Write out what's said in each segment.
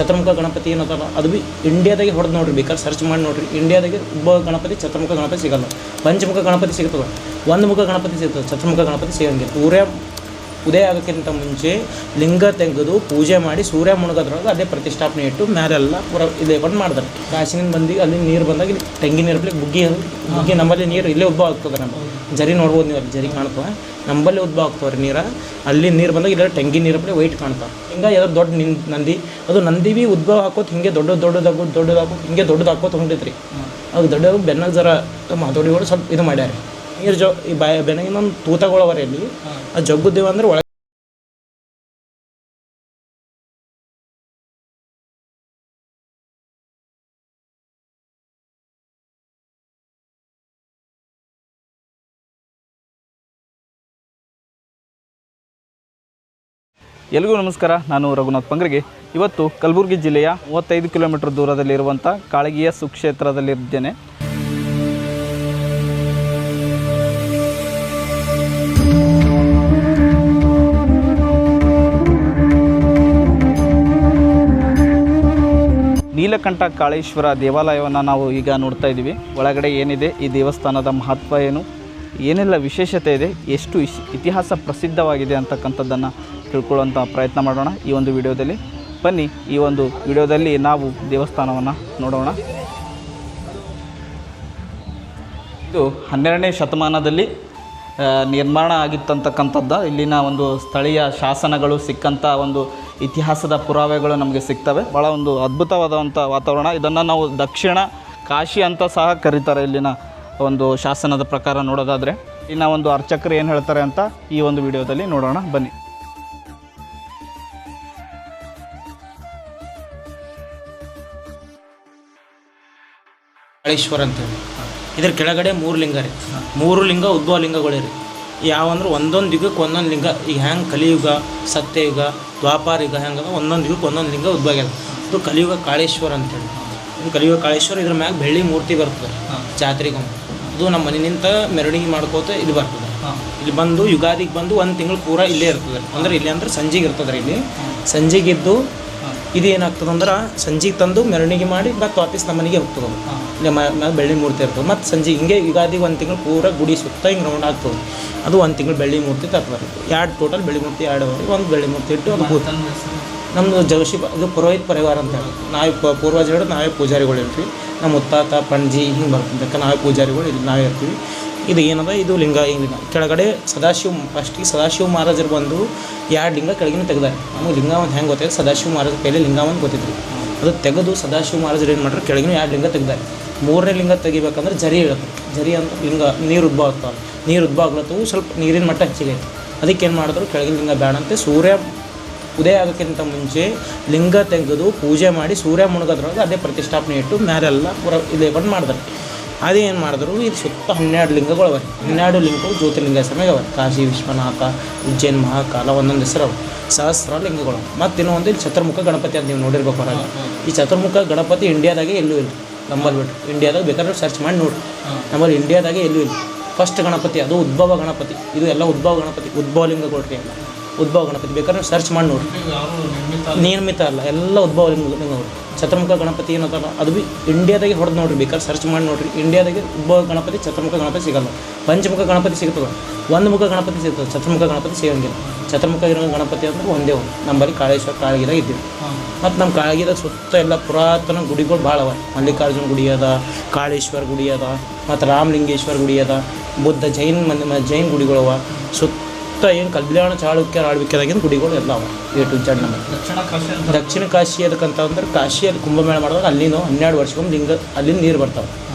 ಚತುರ್ಮುಖ ಗಣಪತಿ ಏನದಲ್ಲ ಅದು ಭೀ ಇಂಡಿಯಾದಾಗೆ ಹೊಡೆದು ನೋಡ್ರಿ, ಬೇಕಾದ್ರೆ ಸರ್ಚ್ ಮಾಡಿ ನೋಡ್ರಿ. ಇಂಡಿಯಾದಾಗೆ ಉದ್ಭವ ಗಣಪತಿ ಚತುರ್ಮುಖ ಗಣಪತಿ ಸಿಗಲ್ಲ. ಪಂಚಮುಖ ಗಣಪತಿ ಸಿಗ್ತದೆ, ಒಂದು ಮುಖ ಗಣಪತಿ ಸಿಗ್ತದೆ, ಚತುರ್ಮುಖ ಗಣಪತಿ ಸಿಗಂಗಿಲ್ಲ. ಉದಯ ಆಗೋಕ್ಕಿಂತ ಮುಂಚೆ ಲಿಂಗ ತೆಗೆದು ಪೂಜೆ ಮಾಡಿ ಸೂರ್ಯ ಮುಳುಗೋದ್ರೊಳಗೆ ಅದೇ ಪ್ರತಿಷ್ಠಾಪನೆ ಇಟ್ಟು ಮ್ಯಾಲೆಲ್ಲ ಪೂರ ಇದೇ ಬಂದು ಮಾಡ್ತಾರೆ. ಕಾಶಿನಿಂದ ಬಂದು ಅಲ್ಲಿ ನೀರು ಬಂದಾಗ ಇಲ್ಲಿ ತೆಂಗಿನ ನೀರು ಬುಗ್ಗಿ ನಮ್ಮಲ್ಲಿ ನೀರು ಇಲ್ಲೇ ಉದ್ಭವ ಆಗ್ತದೆ. ನಮ್ಮ ಜರಿ ನೋಡ್ಬೋದು ನೀವು, ಅಲ್ಲಿ ಜರಿ ಕಾಣ್ತವೆ, ನಮ್ಮಲ್ಲಿ ಉದ್ಭವ ಆಗ್ತವ್ರಿ ನೀರು. ಅಲ್ಲಿ ನೀರು ಬಂದಾಗ ಇಲ್ಲ ತೆಂಗಿನ ನೀರಪ್ಪಲೆ ವೈಟ್ ಕಾಣ್ತಾವೆ. ಹಿಂಗೆ ಯಾವ್ದು ದೊಡ್ಡ ನಂದಿ, ಅದು ನಂದಿ ಭೀ ಉದ್ಭವ ಹಾಕೋದು ಹಿಂಗೆ ದೊಡ್ಡದಾಗೋದು ಹಿಂಗೆ ದೊಡ್ಡದು ಹಾಕೋದು ಹೊಂಟೈತ್ರಿ. ಅದು ದೊಡ್ಡ ಬೆನ್ನಾಗ ಜರ ಮಾತೋಡಿಗಳು ಸ್ವಲ್ಪ ಇದು ಮಾಡ್ಯಾರ. ನೀರು ಈ ಬೆನಗಿನ ಒಂದು ತೂತಗಳವರ ಇಲ್ಲಿ ಆ ಜಗ್ಗುದ್ದೇವ ಅಂದ್ರೆ ಒಳಗೆ ಎಲ್ರಿಗೂ ನಮಸ್ಕಾರ. ನಾನು ರಘುನಾಥ್ ಪಂಗ್ರಿಗೆ. ಇವತ್ತು ಕಲಬುರಗಿ ಜಿಲ್ಲೆಯ 35 ಕಿಲೋಮೀಟರ್ ದೂರದಲ್ಲಿರುವಂಥ ಕಾಳಗಿಯ ಸುಕ್ಷೇತ್ರದಲ್ಲಿದ್ದೇನೆ. ನೀಲಕಂಠ ಕಾಳೇಶ್ವರ ದೇವಾಲಯವನ್ನು ನಾವು ಈಗ ನೋಡ್ತಾ ಇದ್ದೀವಿ. ಒಳಗಡೆ ಏನಿದೆ, ಈ ದೇವಸ್ಥಾನದ ಮಹತ್ವ ಏನು, ಏನೆಲ್ಲ ವಿಶೇಷತೆ ಇದೆ, ಎಷ್ಟು ಇತಿಹಾಸ ಪ್ರಸಿದ್ಧವಾಗಿದೆ ಅಂತಕ್ಕಂಥದ್ದನ್ನು ತಿಳ್ಕೊಳ್ಳುವಂಥ ಪ್ರಯತ್ನ ಮಾಡೋಣ ಈ ಒಂದು ವಿಡಿಯೋದಲ್ಲಿ. ಬನ್ನಿ, ಈ ಒಂದು ವಿಡಿಯೋದಲ್ಲಿ ನಾವು ದೇವಸ್ಥಾನವನ್ನು ನೋಡೋಣ. ಇದು 12ನೇ ಶತಮಾನದಲ್ಲಿ ನಿರ್ಮಾಣ ಆಗಿತ್ತಂತಕ್ಕಂಥದ್ದು. ಇಲ್ಲಿನ ಒಂದು ಸ್ಥಳೀಯ ಶಾಸನಗಳು ಸಿಕ್ಕಂಥ ಒಂದು ಇತಿಹಾಸದ ಪುರಾವೆಗಳು ನಮಗೆ ಸಿಗ್ತವೆ. ಭಾಳ ಒಂದು ಅದ್ಭುತವಾದಂಥ ವಾತಾವರಣ. ಇದನ್ನು ನಾವು ದಕ್ಷಿಣ ಕಾಶಿ ಅಂತ ಸಹ ಕರೀತಾರೆ. ಇಲ್ಲಿನ ಒಂದು ಶಾಸನದ ಪ್ರಕಾರ ನೋಡೋದಾದರೆ ಇನ್ನು ಒಂದು ಅರ್ಚಕರು ಏನು ಹೇಳ್ತಾರೆ ಅಂತ ಈ ಒಂದು ವಿಡಿಯೋದಲ್ಲಿ ನೋಡೋಣ ಬನ್ನಿ. ಕಾಳೇಶ್ವರ ಅಂತೇಳಿ ಇದ್ರ ಕೆಳಗಡೆ 3 ಲಿಂಗ ರೀ. 3 ಲಿಂಗ ಉದ್ಭವ ಲಿಂಗಗಳೇ ರೀ. ಯಾವಂದ್ರೆ ಒಂದೊಂದು ಯುಗಕ್ಕೆ ಒಂದೊಂದು ಲಿಂಗ. ಈಗ ಹೆಂಗೆ ಕಲಿಯುಗ, ಸತ್ಯಯುಗ, ದ್ವಾಪಾರ ಯುಗ ಹೆಂಗದ ಒಂದೊಂದು ಯುಗಕ್ಕೆ ಒಂದೊಂದು ಲಿಂಗ ಉದ್ಭವ ಆಗ್ಯದ. ಇದು ಕಲಿಯುಗ ಕಾಳೇಶ್ವರ ಅಂತೇಳಿ. ಇದು ಕಲಿಯುಗ ಕಾಳೇಶ್ವರ. ಇದ್ರ ಮ್ಯಾಗ ಬೆಳ್ಳಿ ಮೂರ್ತಿ ಬರ್ತದೆ ಜಾತ್ರೆಗೊಮ್ಮೆ. ಇದು ನಮ್ಮ ಮನೆಯಿಂದ ಮೆರವಣಿಗೆ ಮಾಡ್ಕೋತ ಇದು ಬರ್ತದೆ. ಇಲ್ಲಿ ಬಂದು ಯುಗಾದಿಗೆ ಬಂದು 1 ತಿಂಗಳು ಪೂರ ಇಲ್ಲೇ ಇರ್ತದೆ. ಅಂದ್ರೆ ಇಲ್ಲಿ ಅಂದ್ರೆ ಸಂಜೆಗೆ ಇರ್ತದೆ. ಇಲ್ಲಿ ಸಂಜೆಗಿದ್ದು ಇದು ಏನಾಗ್ತದೆ ಅಂದ್ರೆ ಸಂಜೆಗೆ ತಂದು ಮೆರವಣಿಗೆ ಮಾಡಿ ಮತ್ತು ವಾಪಸ್ ನಮ್ಮ ಮನೆಗೆ ಹೋಗ್ತದೆ. ಇಲ್ಲಿ ಮ್ಯಾಗ ಬೆಳ್ಳಿ ಮೂರ್ತಿ ಇರ್ತದೆ. ಮತ್ತು ಸಂಜೆ ಹಿಂಗೆ ಯುಗಾದಿಗೆ 1 ತಿಂಗಳು ಪೂರ ಗುಡಿ ಸುತ್ತ ಹಿಂಗೆ ರೌಂಡ್ ಆಗ್ತದೆ. ಅದು 1 ತಿಂಗಳು ಬೆಳ್ಳಿ ಮೂರ್ತಿ ತರ್ತದೆ. 2 ಟೋಟಲ್ ಬೆಳ್ಳಿ ಮೂರ್ತಿ 2 ಒಂದು ಬೆಳ್ಳಿ ಮೂರ್ತಿ ಇಟ್ಟು ಅದು ಕೂತು ನಮ್ಮದು ಜಗಶಿ ಅದು ಪುರೋಹಿತ ಪರಿವಾರ ಅಂತ ಹೇಳಿ ನಾವೇ ಪೂರ್ವಜರು, ನಾವೇ ಪೂಜಾರಿಗಳು ಇರ್ತೀವಿ. ನಮ್ಮ ಮುತ್ತಾತ ಪಣಜಿ ಹಿಂಗೆ ಬರ್ತದೆ. ನಾವೇ ಪೂಜಾರಿಗಳು ಇಲ್ಲಿ ನಾವೇ ಇರ್ತೀವಿ. ಇದು ಏನದ, ಇದು ಲಿಂಗ ಹಿಂಗ ಕೆಳಗಡೆ ಫಸ್ಟಿಗೆ ಸದಾಶಿವ ಮಹಾರಾಜರು ಬಂದು 2 ಲಿಂಗ ಕೆಳಗಿನ ತೆಗ್ದಾರೆ. ನಮಗೆ ಲಿಂಗ ಒಂದು ಹೆಂಗೆ ಗೊತ್ತಾಯ್ತು, ಸದಾಶಿವ ಮಹಾರಾಜ ಪೈಲೆ ಲಿಂಗ ಒಂದು ಗೊತ್ತಿದ್ರು. ಅದು ತೆಗೆದು ಸದಾಶಿವ ಮಹಾರಾಜರು ಏನು ಮಾಡ್ರೆ ಕೆಳಗಿನ 2 ಲಿಂಗ ತೆಗ್ದಾರೆ. 3ನೇ ಲಿಂಗ ತೆಗಿಬೇಕಂದ್ರೆ ಜರಿ ಹೇಳುತ್ತೆ. ಜರಿ ಅಂತ ಲಿಂಗ ನೀರು ಉದ್ಭವ ಆಗ್ತಾವೆ. ನೀರು ಉದ್ಭವ ಆಗ್ಲತ್ತವು ಸ್ವಲ್ಪ ನೀರಿನ ಮಟ್ಟ ಹೆಚ್ಚಿಗೆ. ಅದಕ್ಕೆ ಏನು ಮಾಡಿದ್ರು, ಕೆಳಗಿನ ಲಿಂಗ ಬೇಡ ಅಂತ ಸೂರ್ಯ ಉದಯ ಆಗೋಕ್ಕಿಂತ ಮುಂಚೆ ಲಿಂಗ ತೆಗೆದು ಪೂಜೆ ಮಾಡಿ ಸೂರ್ಯ ಮುಳುಗೋದ್ರೊಳಗೆ ಅದೇ ಪ್ರತಿಷ್ಠಾಪನೆ ಇಟ್ಟು ಮ್ಯಾಲೆಲ್ಲ ಪೂರ ಇದೇ ಬಂದು ಮಾಡಿದ್ರು. ಅದೇ ಏನು ಮಾಡಿದ್ರು, ಇದು ಸುತ್ತ 12 ಲಿಂಗಗಳು ಅವೆ. 12 ಲಿಂಗಗಳು ಜ್ಯೋತಿರ್ಲಿಂಗ ಹೆಸರಾಗ ಅವೆ. ಕಾಶಿ ವಿಶ್ವನಾಥ, ಉಜ್ಜೈನ್, ಮಹಾಕಾಲ ಒಂದೊಂದು ಹೆಸರು ಅವು. ಸಹಸ್ರ ಲಿಂಗಗಳು. ಮತ್ತು ಇನ್ನೊಂದು ಇಲ್ಲಿ ಚತುರ್ಮುಖ ಗಣಪತಿ ಅಂತ ನೀವು ನೋಡಿರ್ಬೇಕು ಹೊರಗೆ. ಈ ಚತುರ್ಮುಖ ಗಣಪತಿ ಇಂಡಿಯಾದಾಗೆ ಎಲ್ಲೂ ಇಲ್ಲ. ನಮ್ಮಲ್ಲಿ ಬಿಟ್ಟು ಇಂಡಿಯಾದಾಗ ಬೇಕಾದ್ರೆ ಸರ್ಚ್ ಮಾಡಿ ನೋಡಿರಿ. ನಮ್ಮಲ್ಲಿ ಇಂಡಿಯಾದಾಗೆ ಎಲ್ಲೂ ಇಲ್ಲ. ಫಸ್ಟ್ ಗಣಪತಿ ಅದು ಉದ್ಭವ ಗಣಪತಿ. ಇದು ಎಲ್ಲ ಉದ್ಭವ ಗಣಪತಿ, ಉದ್ಭವ ಲಿಂಗಗಳು ರೀ. ಎಲ್ಲ ಉದ್ಭವ ಗಣಪತಿ ಬೇಕಾದ್ರೆ ಸರ್ಚ್ ಮಾಡಿ ನೋಡಿರಿ. ನಿಯಮಿತ ಅಲ್ಲ, ಎಲ್ಲ ಉದ್ಭವ ಲಿಂಗಗಳು. ಚತುರ್ಮುಖ ಗಣಪತಿ ಏನದಲ್ಲ ಅದು ಭೀ ಇಂಡಿಯಾದಾಗೆ ಹೊಡೆದು ನೋಡ್ರಿ, ಬೇಕಾದ್ರೆ ಸರ್ಚ್ ಮಾಡಿ ನೋಡಿರಿ. ಇಂಡಿಯಾದಾಗೆ ಉದ್ಭವ ಗಣಪತಿ ಚತುರ್ಮುಖ ಗಣಪತಿ ಸಿಗಲ್ಲ. ಪಂಚಮುಖ ಗಣಪತಿ ಸಿಗ್ತದೆ, 1 ಮುಖ ಗಣಪತಿ ಸಿಗ್ತದೆ, ಚತುರ್ಮುಖ ಗಣಪತಿ ಸಿಗಂಗಿಲ್ಲ. ಚತುರ್ಮುಖ ಇರೋ ಗಣಪತಿ ಅಂದ್ರೆ ಒಂದೇ ಒಂದು. ನಮ್ಮಲ್ಲಿ ಕಾಳೇಶ್ವರ ಕಾಳಗಿದಾಗ ಇದ್ದೀವಿ. ಮತ್ತು ನಮ್ಮ ಕಾಳಗಿದಾಗ ಸುತ್ತ ಎಲ್ಲ ಪುರಾತನ ಗುಡಿಗಳು ಭಾಳ ಅವ. ಮಲ್ಲಿಕಾರ್ಜುನ ಗುಡಿ ಅದ, ಕಾಳೇಶ್ವರ ಗುಡಿ ಅದ, ಮತ್ತು ರಾಮಲಿಂಗೇಶ್ವರ ಗುಡಿ ಅದ, ಬುದ್ಧ ಜೈನ್ ಗುಡಿಗಳು ಅವ. ಸುತ್ತ ಏನು ಕಲ್ಯಾಣ ಚಾಳುಕ್ಯರ ಆಳ್ವಿಕೆದಾಗಿನ ಗುಡಿಗಳು ಎಲ್ಲ ಅವ. A to Z ನಮಗೆ. ದಕ್ಷಿಣ ಕಾಶಿ ಅದಕ್ಕಂತ ಅಂದ್ರೆ ಕಾಶಿಯಲ್ಲಿ ಕುಂಭಮೇಳ ಮಾಡಿದಾಗ ಅಲ್ಲಿನೂ 12 ವರ್ಷಕ್ಕೊಮ್ಮೆ ಲಿಂಗ ಅಲ್ಲಿಂದ ನೀರು ಬರ್ತಾವೆ.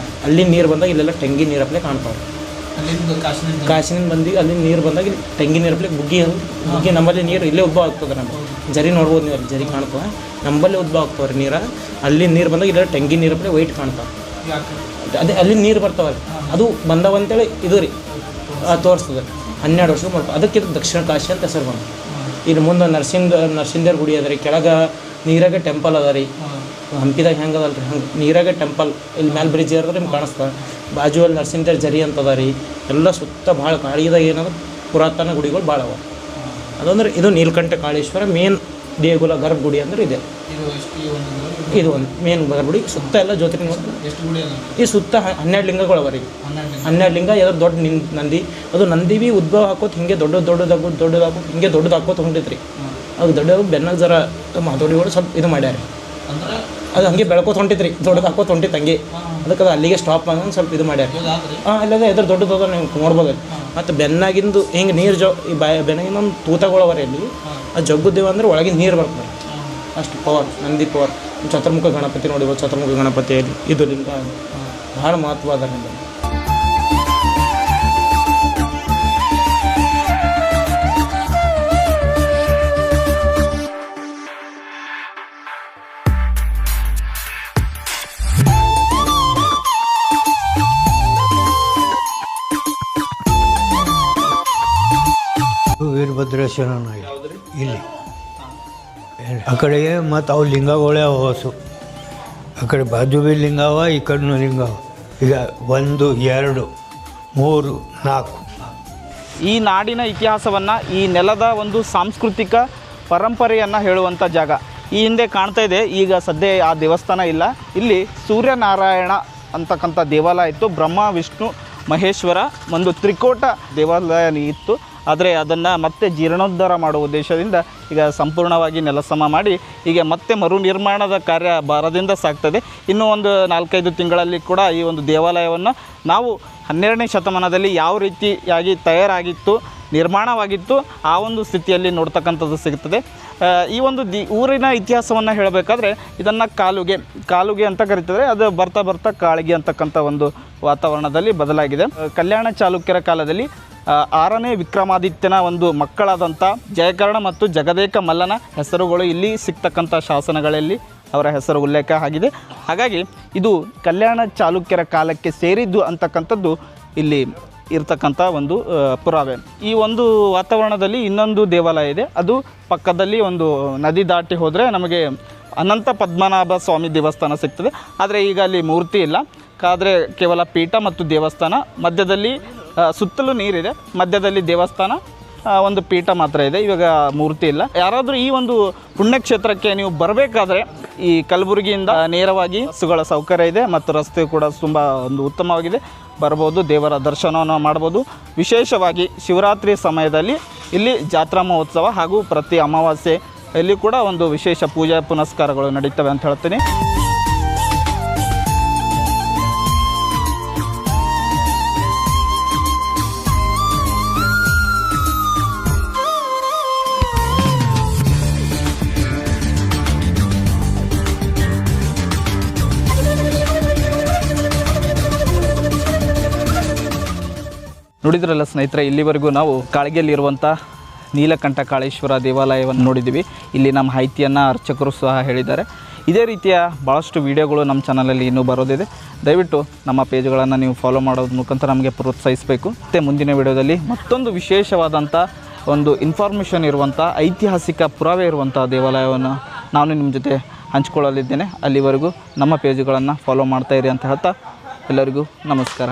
ಅಲ್ಲಿಂದ ನೀರು ಬಂದಾಗ ಇಲ್ಲೆಲ್ಲ ತೆಂಗಿ ನೀರಪ್ಪಲೆ ಕಾಣ್ತಾವೆ. ಕಾಶಿನಿಂದ ಬಂದು ಅಲ್ಲಿಂದ ನೀರು ಬಂದಾಗ ಇಲ್ಲಿ ತೆಂಗಿ ನೀರಪ್ಪಲೆ ಬುಗ್ಗಿ ನಮ್ಮಲ್ಲಿ ನೀರು ಇಲ್ಲೇ ಉದ್ಭವ ಆಗ್ತದೆ. ನಮಗೆ ಜರಿ ನೋಡ್ಬೋದು ನೀವು, ಅಲ್ಲಿ ಜರಿ ಕಾಣ್ತವೆ. ನಮ್ಮಲ್ಲಿ ಉದ್ಭವ ಆಗ್ತವೆ ರೀ ನೀರು. ಅಲ್ಲಿಂದ ನೀರು ಬಂದಾಗ ಇಲ್ಲೆಲ್ಲ ತೆಂಗಿ ನೀರಪ್ಪಲೆ ವೈಟ್ ಕಾಣ್ತಾವೆ. ಅದೇ ಅಲ್ಲಿಂದ ನೀರು ಬರ್ತಾವೆ. ಅದು ಬಂದವಂತೇಳಿ ಇದು ರೀ ತೋರಿಸ್ತದೆ. 12 ವರ್ಷಕ್ಕೆ ಮಾಡ್ತಾರೆ. ಅದಕ್ಕೆ ದಕ್ಷಿಣ ಕಾಶಿ ಅಂತ ಹೆಸರು ಬಂತು. ಇಲ್ಲಿ ಮುಂದೆ ನರಸಿಂಹದೇವ್ರ ಗುಡಿ ಅದ ರೀ. ಕೆಳಗೆ ನೀರಾಗೆ ಟೆಂಪಲ್ ಅದ ರೀ. ಹಂಪಿದಾಗ ಹೆಂಗೆ ಅದಲ್ಲ ರೀ ಹಂಗೆ ನೀರಾಗೆ ಟೆಂಪಲ್. ಇಲ್ಲಿ ಮ್ಯಾಲೆ ಬ್ರಿಡ್ಜ್ ಇರೋದ್ರೆ ನಿಮ್ಗೆ ಕಾಣಿಸ್ತದೆ. ಬಾಜುವಲ್ಲಿ ನರಸಿಂಹದೇವ್ರ ಜರಿ ಅಂತದ ರೀ. ಎಲ್ಲ ಸುತ್ತ ಭಾಳ ಕಾಳಿದಾಗ ಏನದ ಪುರಾತನ ಗುಡಿಗಳು ಭಾಳ ಅವ. ಅದಂದ್ರೆ ಇದು ನೀಲಕಂಠ ಕಾಳೇಶ್ವರ ಮೇನ್ ದೇಗುಲ ಗರ್ಭಗುಡಿ ಅಂದ್ರೆ ಇದೆ. ಇದು ಒಂದು ಮೇನ್ ಗರ್ಭಗುಡಿ ಸುತ್ತ ಎಲ್ಲ ಜ್ಯೋತಿರ್ಲಿಂಗ. ಈ ಸುತ್ತ 12 ಲಿಂಗಗಳು ಅವರಿಗೆ 12 ಲಿಂಗ. ಎದ್ರ ದೊಡ್ಡ ನಂದಿ, ಅದು ನಂದಿ ಭೀ ಉದ್ಭವ ಹಾಕೋದು ಹಿಂಗೆ ದೊಡ್ಡದಾಕೋದು ಹಿಂಗೆ ದೊಡ್ಡದು ಹಾಕೋದು ಹೊಂಟಿತ್ರಿ. ಅದು ದೊಡ್ಡ ಬೆನ್ನಾಗ ಜರ ಮಾತೋಡಿಗಳು ಸ್ವಲ್ಪ ಇದು ಮಾಡ್ಯಾರ. ಅದು ಹಂಗೆ ಬೆಳ್ಕೋತ ಹೊಂಟಿತ್ರಿ, ದೊಡ್ಡದು ಹಾಕೋತ ಹೊಂಟಿತ್ತು ಹಂಗೆ. ಅದಕ್ಕೆ ಅದು ಅಲ್ಲಿಗೆ ಸ್ಟಾಪ್ ಮಾಡಿ ಸ್ವಲ್ಪ ಇದು ಮಾಡ್ಯಾರ. ಅಲ್ಲದೆ ಎದ್ರ ದೊಡ್ಡದು ನೀವು ನೋಡ್ಬೋದು. ಮತ್ತು ಬೆನ್ನಾಗಿಂದು ಹಿಂಗೆ ನೀರು ಈ ಬೆನ್ನಾಗಿಂದ ಒಂದು ತೂತಗಳು ಅವರ ಇಲ್ಲಿ. ಅದು ಜಗ್ಗುದ್ದೇವ ಅಂದ್ರೆ ಒಳಗಿನ ನೀರು ಬರ್ತದೆ, ಅಷ್ಟು ಪವರ್ ನಂದಿ ಪವರ್. ಚತುರ್ಮುಖ ಗಣಪತಿ ನೋಡಿಬೋದು, ಚತುರ್ಮುಖ ಗಣಪತಿಯಲ್ಲಿ ಇದು ಲಿಂಗ ಭಾಳ ಮಹತ್ವ ಅದ ನಿಮಗೆ. ವೀರಭದ್ರೇಶ್ವರ ಇಲ್ಲಿ ಆ ಕಡೆಗೆ ಮತ್ತು ಅವು ಲಿಂಗಗಳೇ ಹೊಸು. ಆ ಕಡೆ ಬಾಜು ಭೀ ಲಿಂಗ ಅವ, ಈ ಕಡೆನೂ ಲಿಂಗ ಅವ. ಈಗ 1 2 3 4. ಈ ನಾಡಿನ ಇತಿಹಾಸವನ್ನು, ಈ ನೆಲದ ಒಂದು ಸಾಂಸ್ಕೃತಿಕ ಪರಂಪರೆಯನ್ನು ಹೇಳುವಂಥ ಜಾಗ. ಈ ಹಿಂದೆ ಕಾಣ್ತಾ ಇದೆ, ಈಗ ಸದ್ಯ ಆ ದೇವಸ್ಥಾನ ಇಲ್ಲ. ಇಲ್ಲಿ ಸೂರ್ಯನಾರಾಯಣ ಅಂತಕ್ಕಂಥ ದೇವಾಲಯ ಇತ್ತು. ಬ್ರಹ್ಮ ವಿಷ್ಣು ಮಹೇಶ್ವರ ಒಂದು ತ್ರಿಕೋಟ ದೇವಾಲಯ ಇತ್ತು. ಆದರೆ ಅದನ್ನು ಮತ್ತೆ ಜೀರ್ಣೋದ್ಧಾರ ಮಾಡುವ ಉದ್ದೇಶದಿಂದ ಈಗ ಸಂಪೂರ್ಣವಾಗಿ ನೆಲಸಮ ಮಾಡಿ ಈಗ ಮತ್ತೆ ಮರು ನಿರ್ಮಾಣದ ಕಾರ್ಯ ಭರದಿಂದ ಸಾಗ್ತದೆ. ಇನ್ನೂ ಒಂದು 4-5 ತಿಂಗಳಲ್ಲಿ ಕೂಡ ಈ ಒಂದು ದೇವಾಲಯವನ್ನು ನಾವು 12ನೇ ಶತಮಾನದಲ್ಲಿ ಯಾವ ರೀತಿಯಾಗಿ ತಯಾರಾಗಿತ್ತು, ನಿರ್ಮಾಣವಾಗಿತ್ತು, ಆ ಒಂದು ಸ್ಥಿತಿಯಲ್ಲಿ ನೋಡ್ತಕ್ಕಂಥದ್ದು ಸಿಗ್ತದೆ. ಈ ಒಂದು ಊರಿನ ಇತಿಹಾಸವನ್ನು ಹೇಳಬೇಕಾದ್ರೆ ಇದನ್ನು ಕಾಲುಗೆ ಅಂತ ಕರೀತಾರೆ. ಅದು ಬರ್ತಾ ಕಾಳಿಗೆ ಅಂತಕ್ಕಂಥ ಒಂದು ವಾತಾವರಣದಲ್ಲಿ ಬದಲಾಗಿದೆ. ಕಲ್ಯಾಣ ಚಾಲುಕ್ಯರ ಕಾಲದಲ್ಲಿ 6ನೇ ವಿಕ್ರಮಾದಿತ್ಯನ ಒಂದು ಮಕ್ಕಳಾದಂಥ ಜಯಕರ್ಣ ಮತ್ತು ಜಗದೇಕ ಮಲ್ಲನ ಹೆಸರುಗಳು ಇಲ್ಲಿ ಸಿಗ್ತಕ್ಕಂಥ ಶಾಸನಗಳಲ್ಲಿ ಅವರ ಹೆಸರು ಉಲ್ಲೇಖ ಆಗಿದೆ. ಹಾಗಾಗಿ ಇದು ಕಲ್ಯಾಣ ಚಾಲುಕ್ಯರ ಕಾಲಕ್ಕೆ ಸೇರಿದ್ದು ಅಂತಕ್ಕಂಥದ್ದು ಇಲ್ಲಿ ಇರ್ತಕ್ಕಂಥ ಒಂದು ಪುರಾವೆ. ಈ ಒಂದು ವಾತಾವರಣದಲ್ಲಿ ಇನ್ನೊಂದು ದೇವಾಲಯ ಇದೆ. ಅದು ಪಕ್ಕದಲ್ಲಿ ಒಂದು ನದಿ ದಾಟಿ ಹೋದರೆ ನಮಗೆ ಅನಂತ ಪದ್ಮನಾಭ ಸ್ವಾಮಿ ದೇವಸ್ಥಾನ ಸಿಗ್ತದೆ. ಆದರೆ ಈಗ ಅಲ್ಲಿ ಮೂರ್ತಿ ಇಲ್ಲ, ಆದರೆ ಕೇವಲ ಪೀಠ ಮತ್ತು ದೇವಸ್ಥಾನ. ಮಧ್ಯದಲ್ಲಿ ಸುತ್ತಲೂ ನೀರಿದೆ, ಮಧ್ಯದಲ್ಲಿ ದೇವಸ್ಥಾನ, ಒಂದು ಪೀಠ ಮಾತ್ರ ಇದೆ. ಇವಾಗ ಮೂರ್ತಿ ಇಲ್ಲ. ಯಾರಾದರೂ ಈ ಒಂದು ಪುಣ್ಯಕ್ಷೇತ್ರಕ್ಕೆ ನೀವು ಬರಬೇಕಾದ್ರೆ ಈ ಕಲಬುರಗಿಯಿಂದ ನೇರವಾಗಿ ಬಸ್ಸುಗಳ ಸೌಕರ್ಯ ಇದೆ ಮತ್ತು ರಸ್ತೆ ಕೂಡ ತುಂಬ ಒಂದು ಉತ್ತಮವಾಗಿದೆ. ಬರ್ಬೋದು, ದೇವರ ದರ್ಶನವನ್ನು ಮಾಡ್ಬೋದು. ವಿಶೇಷವಾಗಿ ಶಿವರಾತ್ರಿ ಸಮಯದಲ್ಲಿ ಇಲ್ಲಿ ಜಾತ್ರಾ ಮಹೋತ್ಸವ ಹಾಗೂ ಪ್ರತಿ ಅಮಾವಾಸ್ಯೆಯಲ್ಲಿ ಕೂಡ ಒಂದು ವಿಶೇಷ ಪೂಜಾ ಪುನಸ್ಕಾರಗಳು ನಡೀತವೆ ಅಂತ ಹೇಳ್ತೀನಿ. ನೋಡಿದ್ರಲ್ಲ ಸ್ನೇಹಿತರೆ, ಇಲ್ಲಿವರೆಗೂ ನಾವು ಕಾಳಗಿಯಲ್ಲಿರುವಂಥ ನೀಲಕಂಠ ಕಾಳೇಶ್ವರ ದೇವಾಲಯವನ್ನು ನೋಡಿದ್ದೀವಿ. ಇಲ್ಲಿ ನಮ್ಮ ಮಾಹಿತಿಯನ್ನು ಅರ್ಚಕರು ಸಹ ಹೇಳಿದ್ದಾರೆ. ಇದೇ ರೀತಿಯ ಭಾಳಷ್ಟು ವೀಡಿಯೋಗಳು ನಮ್ಮ ಚಾನಲಲ್ಲಿ ಇನ್ನೂ ಬರೋದಿದೆ. ದಯವಿಟ್ಟು ನಮ್ಮ ಪೇಜ್ಗಳನ್ನು ನೀವು ಫಾಲೋ ಮಾಡೋದ್ರ ಮುಖಾಂತರ ನಮಗೆ ಪ್ರೋತ್ಸಾಹಿಸಬೇಕು. ಮತ್ತು ಮುಂದಿನ ವೀಡಿಯೋದಲ್ಲಿ ಮತ್ತೊಂದು ವಿಶೇಷವಾದಂಥ ಒಂದು ಇನ್ಫಾರ್ಮೇಷನ್ ಇರುವಂಥ ಐತಿಹಾಸಿಕ ಪುರಾವೆ ಇರುವಂಥ ದೇವಾಲಯವನ್ನು ನಾನು ನಿಮ್ಮ ಜೊತೆ ಹಂಚ್ಕೊಳ್ಳಲಿದ್ದೇನೆ. ಅಲ್ಲಿವರೆಗೂ ನಮ್ಮ ಪೇಜ್ಗಳನ್ನು ಫಾಲೋ ಮಾಡ್ತಾಯಿರಿ ಅಂತ ಹೇಳ್ತಾ ಎಲ್ಲರಿಗೂ ನಮಸ್ಕಾರ.